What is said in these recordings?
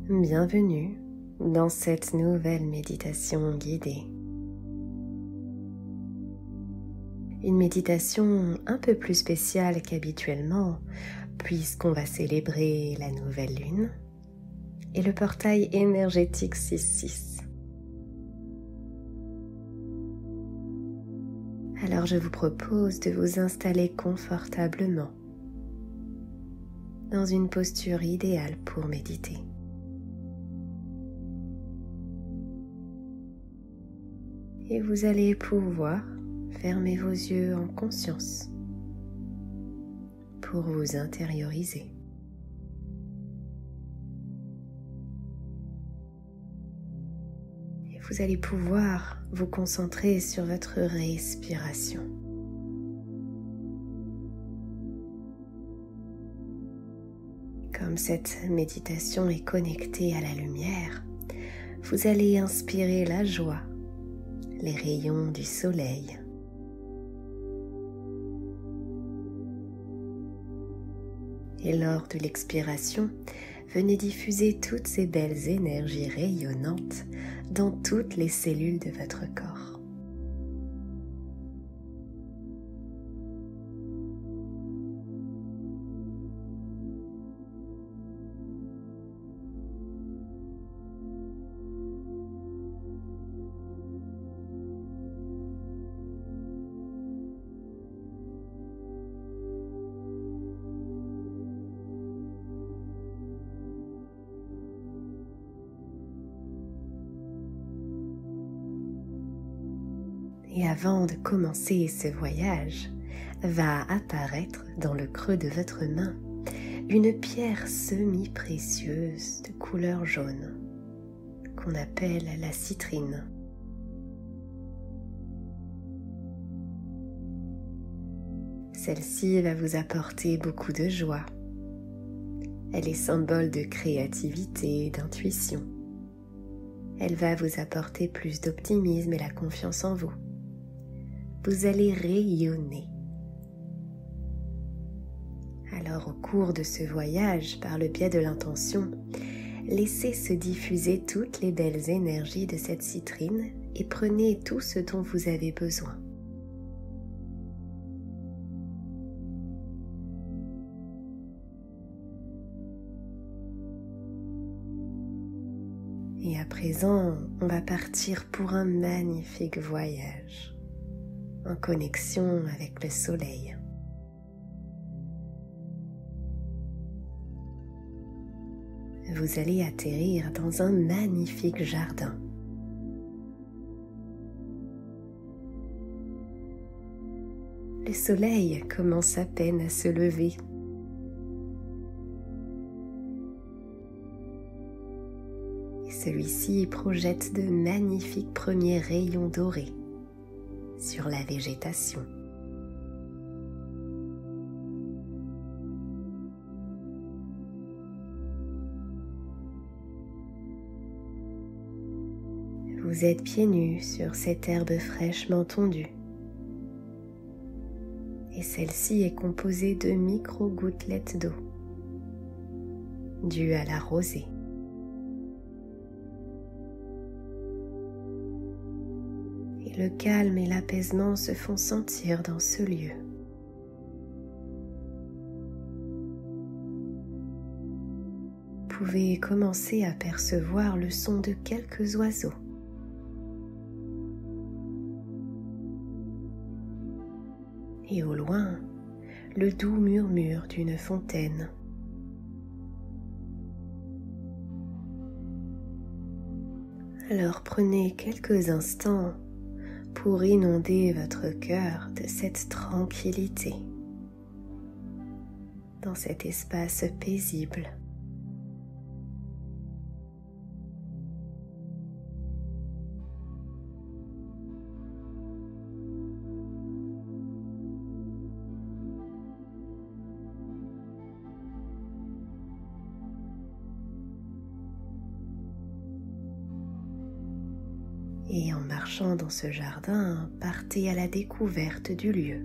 Bienvenue dans cette nouvelle méditation guidée. Une méditation un peu plus spéciale qu'habituellement puisqu'on va célébrer la nouvelle lune et le portail énergétique 6-6. Alors je vous propose de vous installer confortablement dans une posture idéale pour méditer. Et vous allez pouvoir fermer vos yeux en conscience pour vous intérioriser. Et vous allez pouvoir vous concentrer sur votre respiration. Comme cette méditation est connectée à la lumière, vous allez inspirer la joie, les rayons du soleil. Et lors de l'expiration, venez diffuser toutes ces belles énergies rayonnantes dans toutes les cellules de votre corps. Et avant de commencer ce voyage, va apparaître dans le creux de votre main une pierre semi-précieuse de couleur jaune qu'on appelle la citrine. Celle-ci va vous apporter beaucoup de joie. Elle est symbole de créativité et d'intuition. Elle va vous apporter plus d'optimisme et la confiance en vous. Vous allez rayonner. Alors au cours de ce voyage, par le biais de l'intention, laissez se diffuser toutes les belles énergies de cette citrine et prenez tout ce dont vous avez besoin. Et à présent, on va partir pour un magnifique voyage en connexion avec le soleil. Vous allez atterrir dans un magnifique jardin. Le soleil commence à peine à se lever. Et celui-ci projette de magnifiques premiers rayons dorés sur la végétation. Vous êtes pieds nus sur cette herbe fraîchement tondue et celle-ci est composée de micro-gouttelettes d'eau dues à la rosée. Le calme et l'apaisement se font sentir dans ce lieu. Vous pouvez commencer à percevoir le son de quelques oiseaux. Et au loin, le doux murmure d'une fontaine. Alors prenez quelques instants pour inonder votre cœur de cette tranquillité, dans cet espace paisible. Et en marchant dans ce jardin, partez à la découverte du lieu.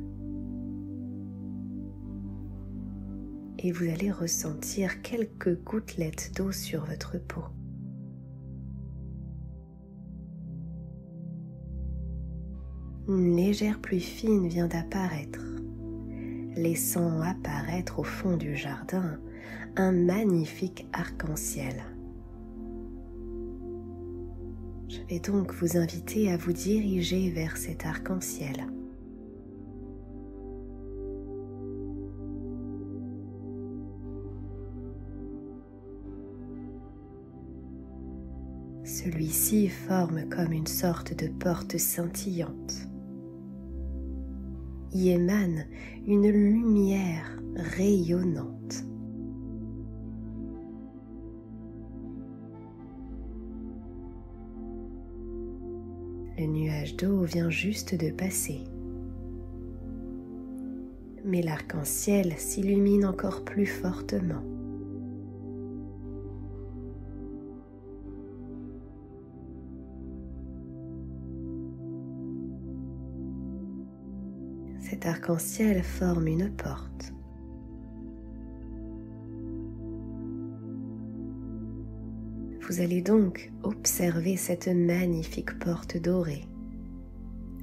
et vous allez ressentir quelques gouttelettes d'eau sur votre peau. Une légère pluie fine vient d'apparaître, laissant apparaître au fond du jardin un magnifique arc-en-ciel. Je vais donc vous inviter à vous diriger vers cet arc-en-ciel. Celui-ci forme comme une sorte de porte scintillante. Y émane une lumière rayonnante. Le nuage d'eau vient juste de passer. Mais l'arc-en-ciel s'illumine encore plus fortement. Cet arc-en-ciel forme une porte. Vous allez donc observer cette magnifique porte dorée,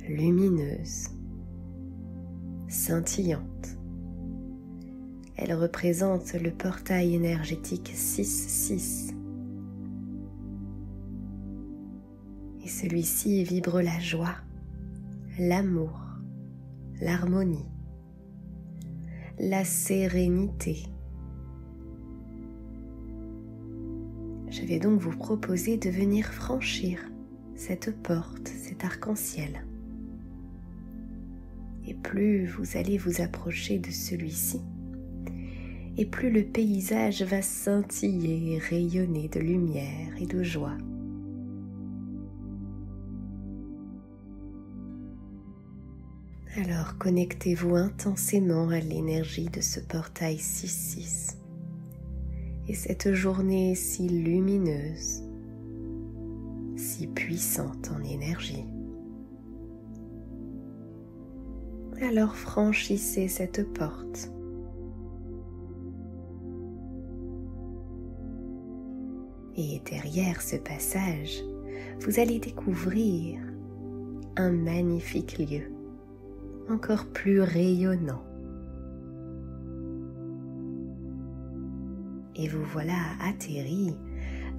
lumineuse, scintillante. Elle représente le portail énergétique 6-6. Et celui-ci vibre la joie, l'amour, l'harmonie, la sérénité. Je vais donc vous proposer de venir franchir cette porte, cet arc-en-ciel. Et plus vous allez vous approcher de celui-ci, et plus le paysage va scintiller et rayonner de lumière et de joie. Alors connectez-vous intensément à l'énergie de ce portail 6-6 et cette journée si lumineuse, si puissante en énergie. Alors franchissez cette porte. Et derrière ce passage, vous allez découvrir un magnifique lieu, encore plus rayonnant. Et vous voilà atterri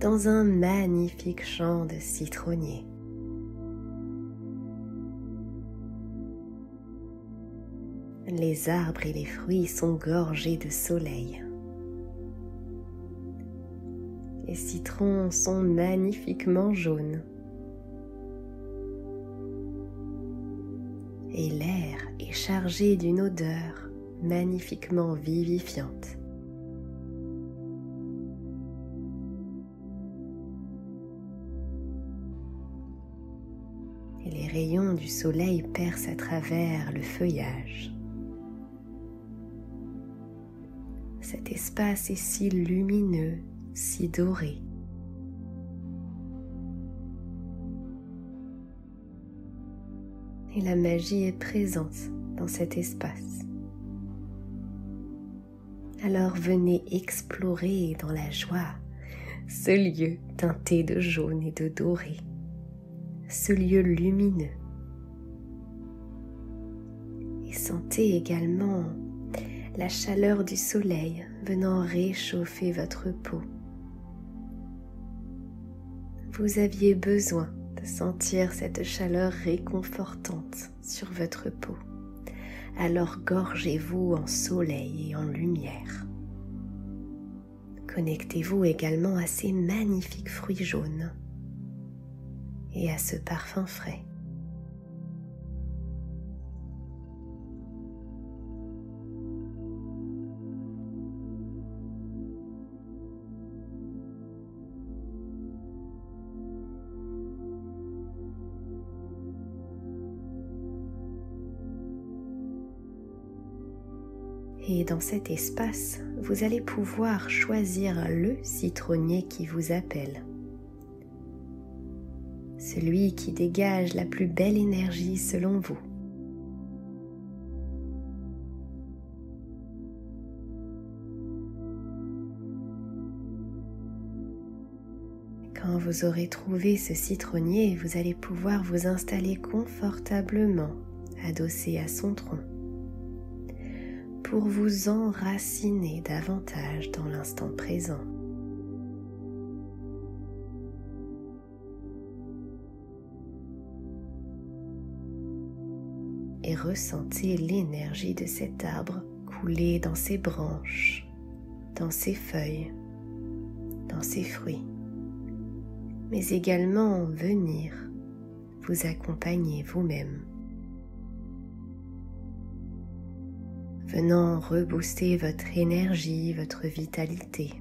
dans un magnifique champ de citronniers. Les arbres et les fruits sont gorgés de soleil. Les citrons sont magnifiquement jaunes. Et l'air est chargé d'une odeur magnifiquement vivifiante. Et les rayons du soleil percent à travers le feuillage. Cet espace est si lumineux, si doré. Et la magie est présente dans cet espace. Alors venez explorer dans la joie ce lieu teinté de jaune et de doré, ce lieu lumineux. Et sentez également la chaleur du soleil venant réchauffer votre peau. Vous aviez besoin de sentir cette chaleur réconfortante sur votre peau. Alors gorgez-vous en soleil et en lumière. Connectez-vous également à ces magnifiques fruits jaunes et à ce parfum frais. Et dans cet espace, vous allez pouvoir choisir le citronnier qui vous appelle. Celui qui dégage la plus belle énergie selon vous. Quand vous aurez trouvé ce citronnier, vous allez pouvoir vous installer confortablement, adossé à son tronc, pour vous enraciner davantage dans l'instant présent. Et ressentez l'énergie de cet arbre couler dans ses branches, dans ses feuilles, dans ses fruits, mais également venir vous accompagner vous-même, venant rebooster votre énergie, votre vitalité.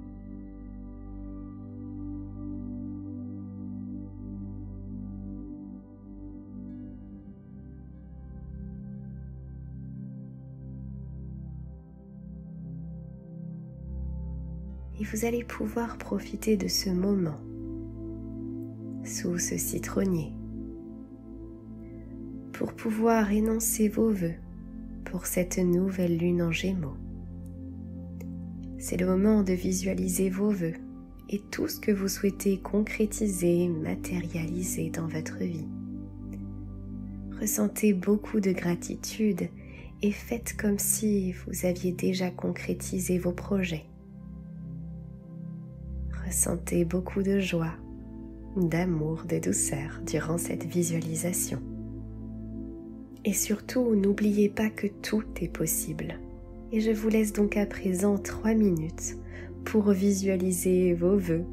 Et vous allez pouvoir profiter de ce moment sous ce citronnier pour pouvoir énoncer vos vœux pour cette nouvelle lune en Gémeaux. C'est le moment de visualiser vos vœux et tout ce que vous souhaitez concrétiser, matérialiser dans votre vie. Ressentez beaucoup de gratitude et faites comme si vous aviez déjà concrétisé vos projets. Ressentez beaucoup de joie, d'amour, de douceur durant cette visualisation. Et surtout, n'oubliez pas que tout est possible. Et je vous laisse donc à présent 3 minutes pour visualiser vos vœux.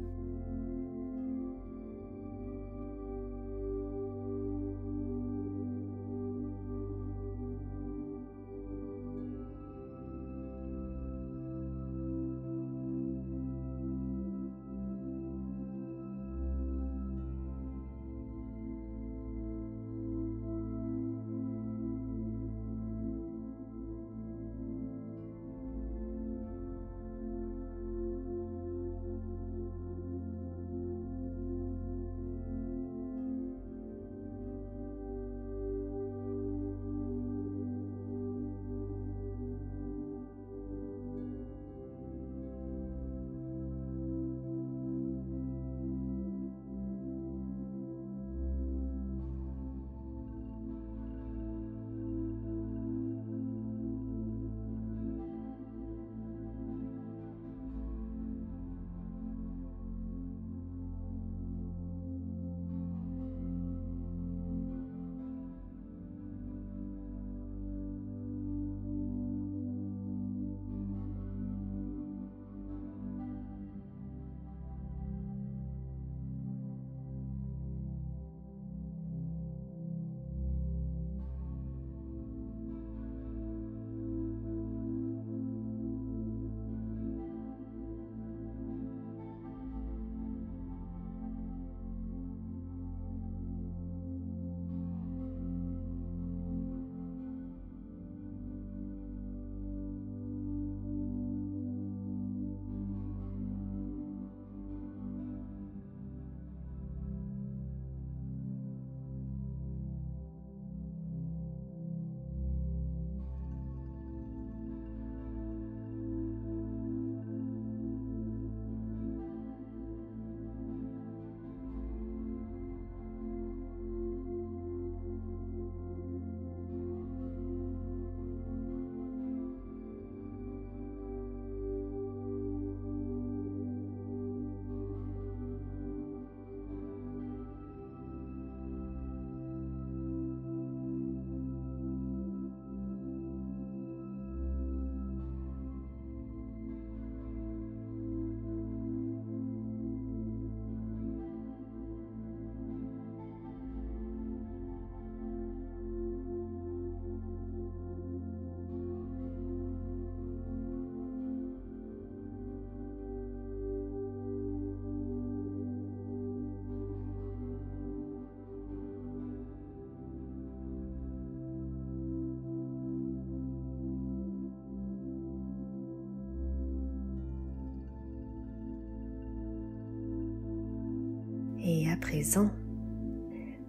Et à présent,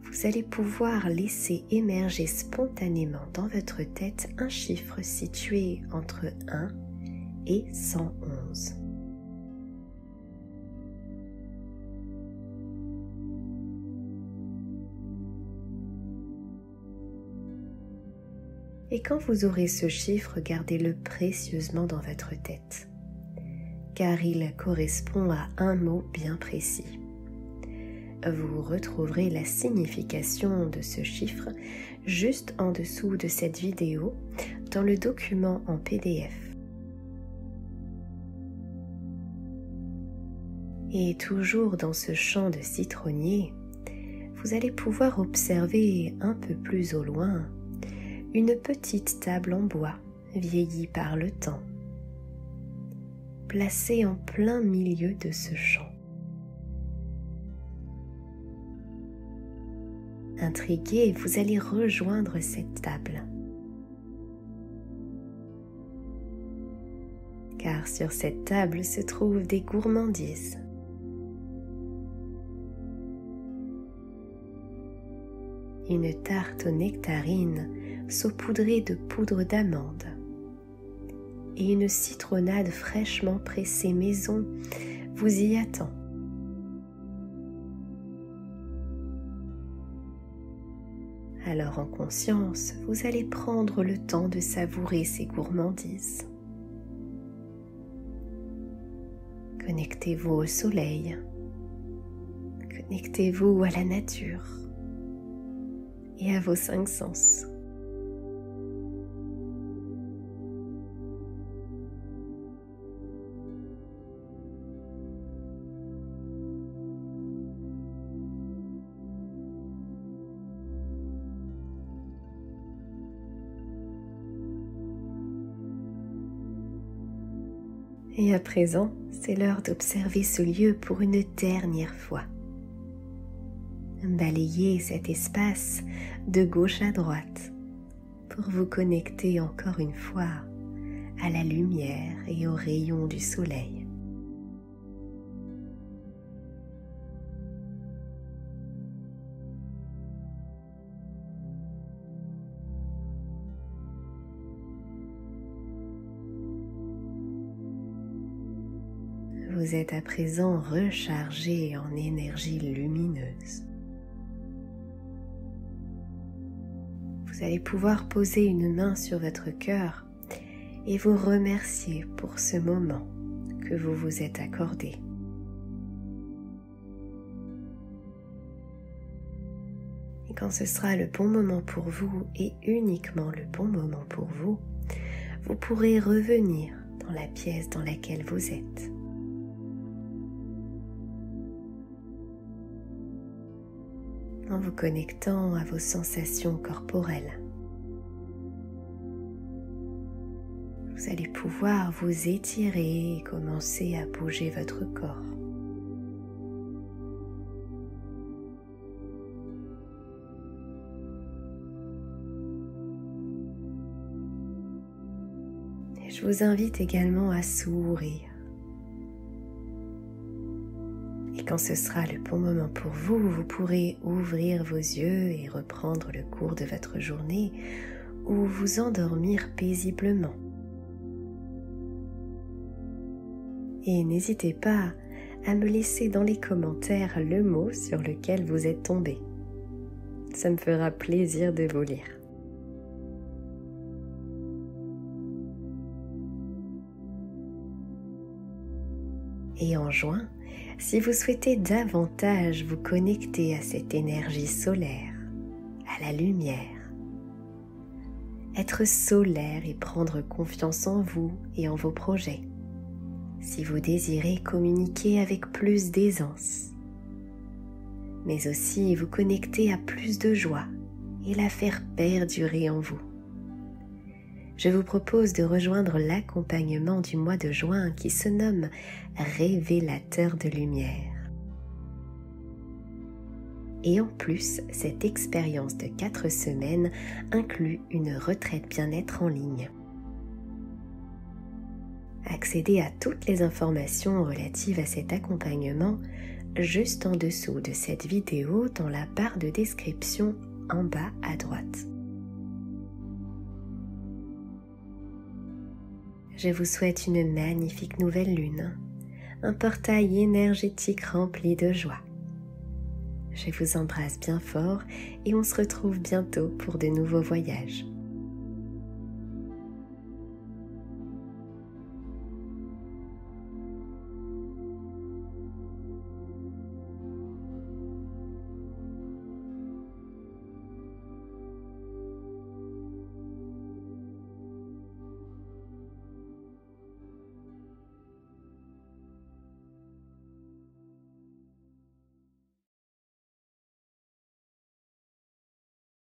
vous allez pouvoir laisser émerger spontanément dans votre tête un chiffre situé entre 1 et 111. Et quand vous aurez ce chiffre, gardez-le précieusement dans votre tête, car il correspond à un mot bien précis. Vous retrouverez la signification de ce chiffre juste en dessous de cette vidéo dans le document en PDF. Et toujours dans ce champ de citronnier, vous allez pouvoir observer un peu plus au loin une petite table en bois vieillie par le temps, placée en plein milieu de ce champ. Intrigué, vous allez rejoindre cette table. Car sur cette table se trouvent des gourmandises. Une tarte aux nectarines saupoudrée de poudre d'amande et une citronnade fraîchement pressée maison vous y attend. Alors en conscience, vous allez prendre le temps de savourer ces gourmandises. Connectez-vous au soleil, connectez-vous à la nature et à vos 5 sens. Et à présent, c'est l'heure d'observer ce lieu pour une dernière fois. Balayez cet espace de gauche à droite pour vous connecter encore une fois à la lumière et aux rayons du soleil. Vous êtes à présent rechargé en énergie lumineuse. Vous allez pouvoir poser une main sur votre cœur et vous remercier pour ce moment que vous vous êtes accordé. Et quand ce sera le bon moment pour vous et uniquement le bon moment pour vous, vous pourrez revenir dans la pièce dans laquelle vous êtes. En vous connectant à vos sensations corporelles. Vous allez pouvoir vous étirer et commencer à bouger votre corps. Et je vous invite également à sourire. Et quand ce sera le bon moment pour vous, vous pourrez ouvrir vos yeux et reprendre le cours de votre journée ou vous endormir paisiblement. Et n'hésitez pas à me laisser dans les commentaires le mot sur lequel vous êtes tombé. Ça me fera plaisir de vous lire. Et en juin, si vous souhaitez davantage vous connecter à cette énergie solaire, à la lumière, être solaire et prendre confiance en vous et en vos projets, si vous désirez communiquer avec plus d'aisance, mais aussi vous connecter à plus de joie et la faire perdurer en vous, je vous propose de rejoindre l'accompagnement du mois de juin qui se nomme Révélateur de lumière. Et en plus, cette expérience de 4 semaines inclut une retraite bien-être en ligne. Accédez à toutes les informations relatives à cet accompagnement juste en dessous de cette vidéo dans la barre de description en bas à droite. Je vous souhaite une magnifique nouvelle lune, un portail énergétique rempli de joie. Je vous embrasse bien fort et on se retrouve bientôt pour de nouveaux voyages.